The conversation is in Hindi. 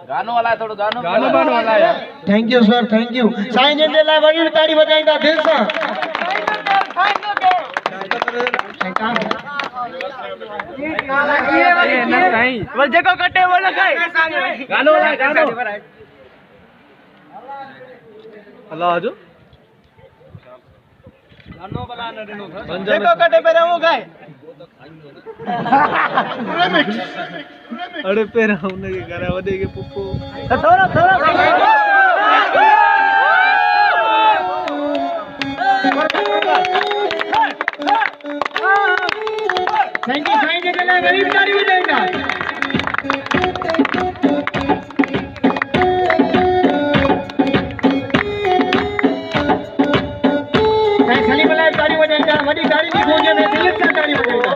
गानो वाला है, थोड़ा गानो गानो वाला है। Thank you sir, thank you. Sai जन जे लाइ वॾी ताड़ी वॼाईंदा दिलि सां। जेको कटे वो न खाए। गानो वाला है, गानो। हलो आजो। गानो वाला न देनो था। जेको कटे पे वो खाए। अरे पेरा उन्हें के करा वदे के पुप्पो थोड़ा थोड़ा थैंक यू साईं जे लाइ वरी ताड़ी वॼाईंदा। साईं सलीम लाइ ताड़ी वॼाईंदा, वॾी ताड़ी जी गूंज में दिलि सां ताड़ी वॼाईंदा।